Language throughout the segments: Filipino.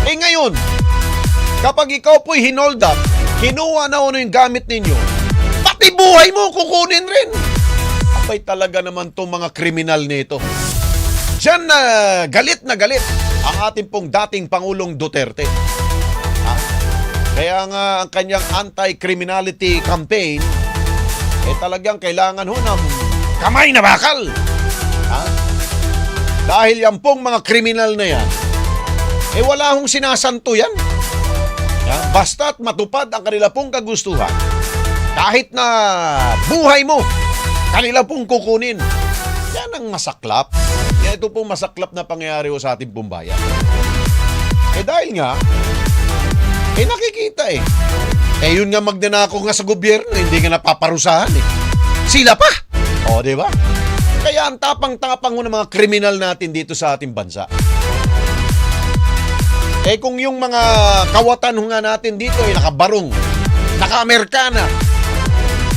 Ngayon, kapag ikaw po'y hinold up, kinuha na yung gamit ninyo, pati buhay mo kukunin rin. Abay talaga naman itong mga kriminal nito. Diyan na galit ang ating pong dating Pangulong Duterte. Kaya nga ang kanyang anti-criminality campaign, talagang kailangan ng kamay na bakal. Dahil yan pong mga kriminal na yan, wala hong sinasanto yan. Basta't matupad ang kanila pong kagustuhan, kahit na buhay mo, kanila pong kukunin. Yan ang masaklap. Ito pong masaklap na pangyayari sa ating pong bayan. Dahil nga, nakikita yun nga magnanakaw nga sa gobyerno, hindi nga napaparusahan Sila pa. Di ba? Kaya ang tapang-tapang ng mga kriminal natin dito sa ating bansa. Kung yung mga kawatan nga natin dito nakabarong, naka-Amerikana,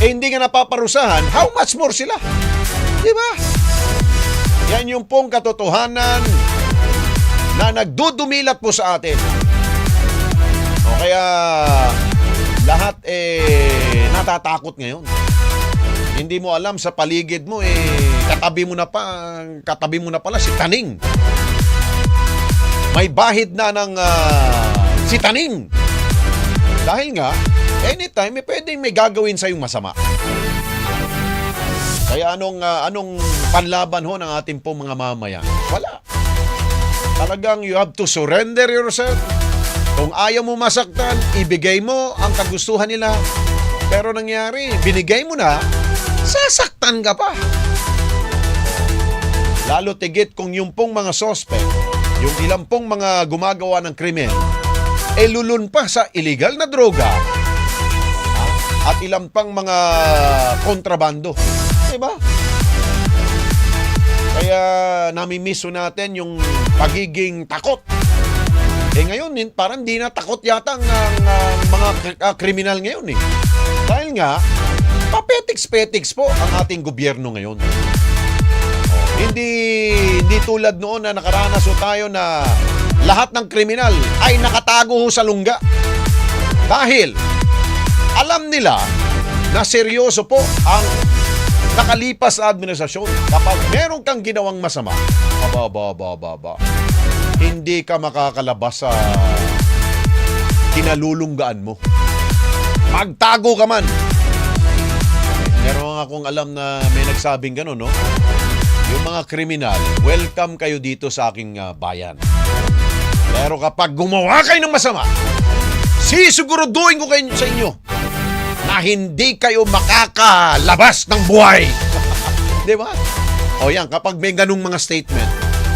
hindi nga napaparusahan, how much more sila? Di ba? Yan yung pong katotohanan na nagdudumilat po sa atin. Kaya lahat natatakot ngayon. Hindi mo alam sa paligid mo katabi mo na pala si Taning. May bahid na ng si Taning. Dahil nga anytime pwedeng may gagawin sa yung masama. Kaya anong panlaban ng ating pong mga mamayan? Wala. Talagang you have to surrender yourself. Kung ayaw mo masaktan, ibigay mo ang kagustuhan nila. Pero nangyari, binigay mo na, sasaktan ka pa. Lalo tigit kung yung pong mga suspect, yung ilang pong mga gumagawa ng krimen, lulun pa sa illegal na droga at ilang pang mga kontrabando. Diba? Kaya namimiss natin yung pagiging takot. Ngayon, parang di na takot yata ang mga kriminal ngayon Dahil nga, papetiks-petiks po ang ating gobyerno ngayon. Hindi tulad noon na nakaranas tayo na lahat ng kriminal ay nakatago sa lungga. Dahil alam nila na seryoso po ang nakalipas na administrasyon. Kapag meron kang ginawang masama, hindi ka makakalabas sa kinalulunggaan mo. Magtago ka man. Meron akong alam na may nagsabing gano'n, Yung mga kriminal, welcome kayo dito sa aking bayan. Pero kapag gumawa kayo ng masama, sisiguruduhin ko kayo sa inyo na hindi kayo makakalabas ng buhay. Di ba? Yan, kapag may ganung mga statement,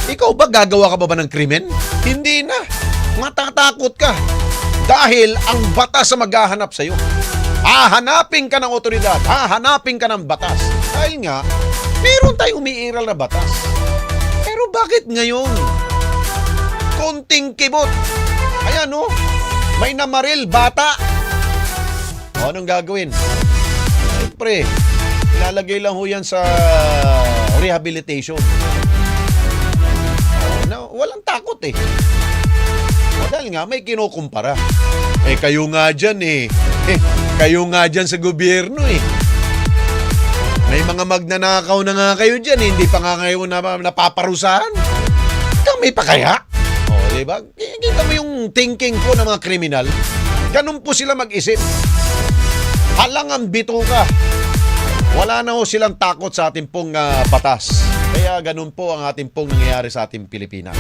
ikaw ba gagawa ka ba ng krimen? Hindi na. Matatakot ka. Dahil ang batas sa maghahanap sa'yo. Hahanapin ka ng otoridad. Hahanapin ka ng batas. Dahil nga, meron tayong umiiral na batas. Pero bakit ngayon? Konting kibot. Ayan may namaril bata. Anong gagawin? Siyempre, ilalagay lang yan sa rehabilitation. Walang takot Dahil nga may kinukumpara. Kayo nga dyan kayo nga dyan sa gobyerno May mga magnanakaw na nga kayo dyan hindi pa nga kayo napaparusahan. Kami pa kaya? Diba? Kita mo yung thinking po ng mga kriminal. Ganun po sila mag-isip. Halangan bito ka. Wala na silang takot sa ating pong batas. Kaya ganun po ang ating pong nangyayari sa ating Pilipinas.